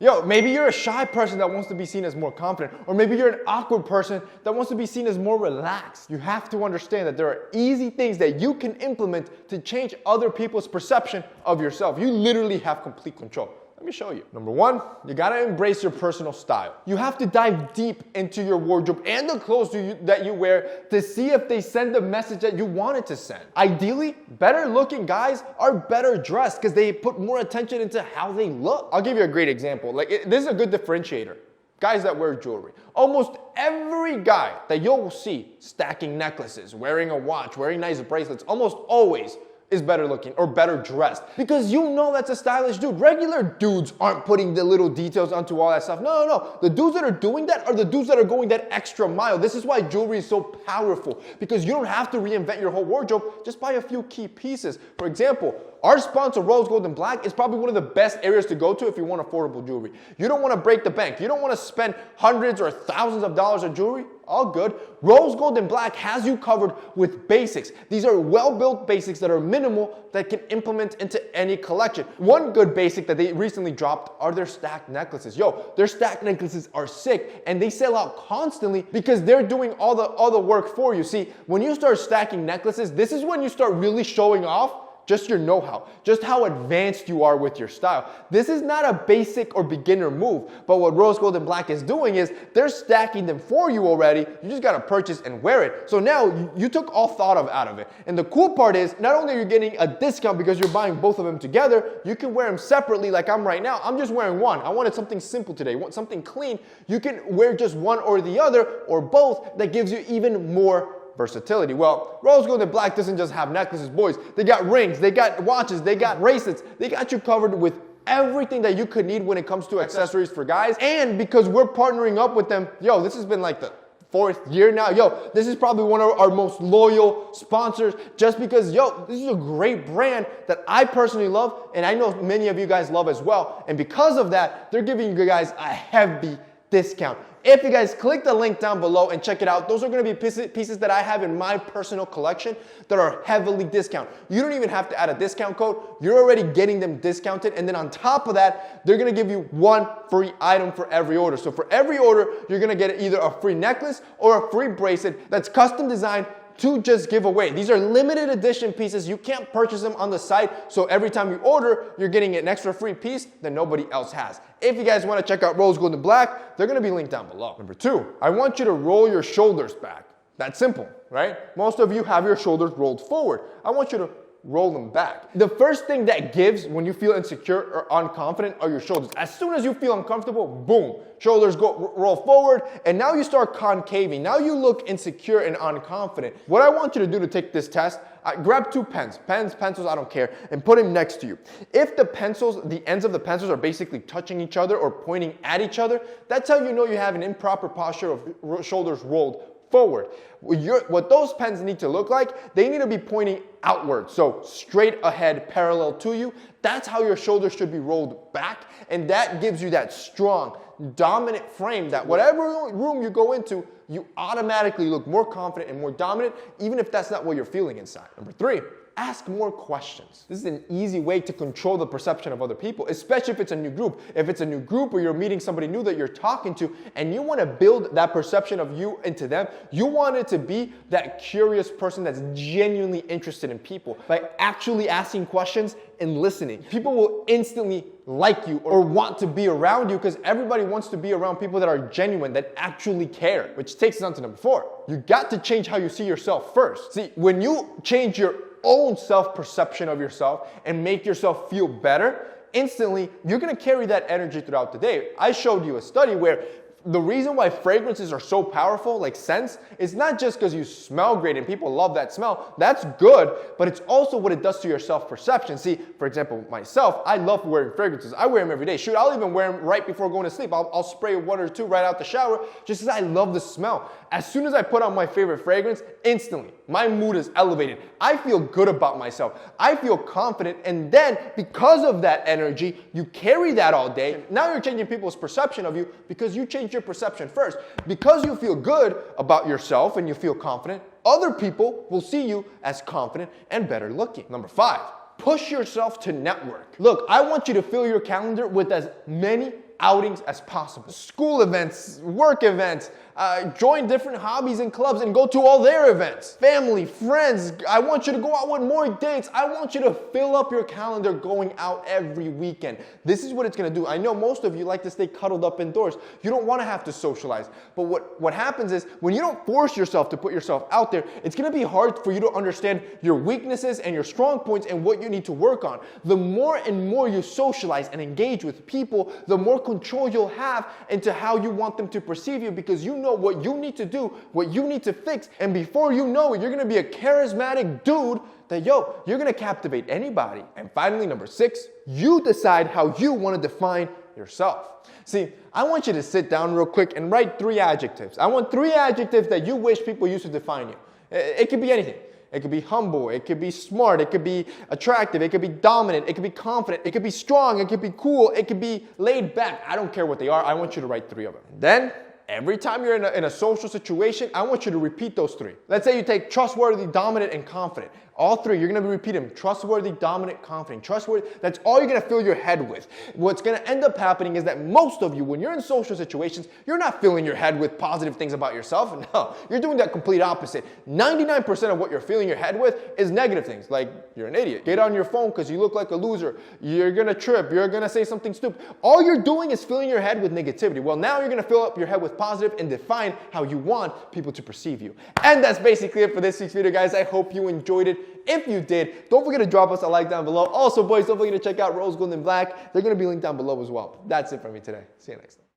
Yo, maybe you're a shy person that wants to be seen as more confident, or maybe you're an awkward person that wants to be seen as more relaxed. You have to understand that there are easy things that you can implement to change other people's perception of yourself. You literally have complete control. Let me show you. Number one, you gotta embrace your personal style. You have to dive deep into your wardrobe and the clothes that you wear to see if they send the message that you wanted to send. Ideally, better looking guys are better dressed because they put more attention into how they look. I'll give you a great example. This is a good differentiator. Guys that wear jewelry. Almost every guy that you'll see stacking necklaces, wearing a watch, wearing nice bracelets, almost always is better looking or better dressed because you know that's a stylish dude. Regular dudes aren't putting the little details onto all that stuff. No. The dudes that are doing that are the dudes that are going that extra mile. This is why jewelry is so powerful because you don't have to reinvent your whole wardrobe. Just buy a few key pieces. For example, our sponsor, Rose Gold and Black, is probably one of the best areas to go to if you want affordable jewelry. You don't want to break the bank. You don't want to spend hundreds or thousands of dollars on jewelry. All good. Rose Gold and Black has you covered with basics. These are well-built basics that are minimal that can implement into any collection. One good basic that they recently dropped are their stacked necklaces. Yo, their stacked necklaces are sick and they sell out constantly because they're doing all the work for you. See, when you start stacking necklaces, this is when you start really showing off just your know-how, just how advanced you are with your style. This is not a basic or beginner move, but what Rose Gold and Black is doing is they're stacking them for you already. You just gotta purchase and wear it. So now you took all thought of out of it. And the cool part is not only are you getting a discount because you're buying both of them together, you can wear them separately like I'm right now. I'm just wearing one. I wanted something simple today, I want something clean. You can wear just one or the other or both. That gives you even more versatility. Well, Rose Gold and Black doesn't just have necklaces, boys. They got rings, they got watches, they got bracelets. They got you covered with everything that you could need when it comes to accessories for guys. And because we're partnering up with them, yo, this has been like the 4th year now. Yo, this is probably one of our most loyal sponsors just because, yo, this is a great brand that I personally love and I know many of you guys love as well. And because of that, they're giving you guys a heavy discount. If you guys click the link down below and check it out, those are going to be pieces that I have in my personal collection that are heavily discounted. You don't even have to add a discount code. You're already getting them discounted. And then on top of that, they're going to give you one free item for every order. So for every order, you're going to get either a free necklace or a free bracelet that's custom designed to just give away. These are limited edition pieces. You can't purchase them on the site. So every time you order, you're getting an extra free piece that nobody else has. If you guys want to check out Rose Gold and Black, they're going to be linked down below. Number 2, I want you to roll your shoulders back. That's simple, right? Most of you have your shoulders rolled forward. I want you to roll them back. The first thing that gives when you feel insecure or unconfident are your shoulders. As soon as you feel uncomfortable, boom, shoulders roll forward, and now you start concaving. Now you look insecure and unconfident. What I want you to do to take this test, grab 2 pens, pencils, I don't care, and put them next to you. If the ends of the pencils are basically touching each other or pointing at each other, that's how you know you have an improper posture of shoulders rolled forward. What those pens need to look like, they need to be pointing outward, so straight ahead, parallel to you. That's how your shoulders should be rolled back, and that gives you that strong, dominant frame that whatever room you go into, you automatically look more confident and more dominant, even if that's not what you're feeling inside. Number 3, ask more questions. This is an easy way to control the perception of other people, especially if it's a new group. If it's a new group or you're meeting somebody new that you're talking to and you want to build that perception of you into them, you want it to be that curious person that's genuinely interested in people. By actually asking questions and listening, people will instantly like you or want to be around you because everybody wants to be around people that are genuine, that actually care, which takes us on to number 4. You got to change how you see yourself first. See, when you change your own self-perception of yourself and make yourself feel better, instantly, you're going to carry that energy throughout the day. I showed you a study where the reason why fragrances are so powerful, like scents, is not just because you smell great and people love that smell. That's good, but it's also what it does to your self-perception. See, for example, myself, I love wearing fragrances. I wear them every day. Shoot, I'll even wear them right before going to sleep. I'll spray 1 or 2 right out the shower just because I love the smell. As soon as I put on my favorite fragrance, instantly, my mood is elevated. I feel good about myself. I feel confident, and then because of that energy, you carry that all day. Now you're changing people's perception of you because you changed your perception first. Because you feel good about yourself and you feel confident, other people will see you as confident and better looking. Number 5, push yourself to network. Look, I want you to fill your calendar with as many outings as possible. School events, work events, join different hobbies and clubs and go to all their events. Family, friends, I want you to go out with more dates. I want you to fill up your calendar going out every weekend. This is what it's gonna do. I know most of you like to stay cuddled up indoors. You don't wanna have to socialize. But what happens is when you don't force yourself to put yourself out there, it's gonna be hard for you to understand your weaknesses and your strong points and what you need to work on. The more and more you socialize and engage with people, the more control you'll have into how you want them to perceive you, because you know what you need to do, what you need to fix, and before you know it, you're gonna be a charismatic dude that, you're gonna captivate anybody. And finally, number 6, you decide how you wanna define yourself. See, I want you to sit down real quick and write 3 adjectives. I want 3 adjectives that you wish people used to define you. It could be anything. It could be humble, it could be smart, it could be attractive, it could be dominant, it could be confident, it could be strong, it could be cool, it could be laid back. I don't care what they are, I want you to write 3 of them. Then, every time you're in a social situation, I want you to repeat those 3. Let's say you take trustworthy, dominant, and confident. All 3, you're gonna repeat them. Trustworthy, dominant, confident. Trustworthy, that's all you're gonna fill your head with. What's gonna end up happening is that most of you, when you're in social situations, you're not filling your head with positive things about yourself. No, you're doing that complete opposite. 99% of what you're filling your head with is negative things, like you're an idiot. Get on your phone because you look like a loser. You're gonna trip. You're gonna say something stupid. All you're doing is filling your head with negativity. Well, now you're gonna fill up your head with positive and define how you want people to perceive you. And that's basically it for this week's video, guys. I hope you enjoyed it. If you did, don't forget to drop us a like down below. Also, boys, don't forget to check out Rose Gold and Black. They're going to be linked down below as well. That's it for me today. See you next time.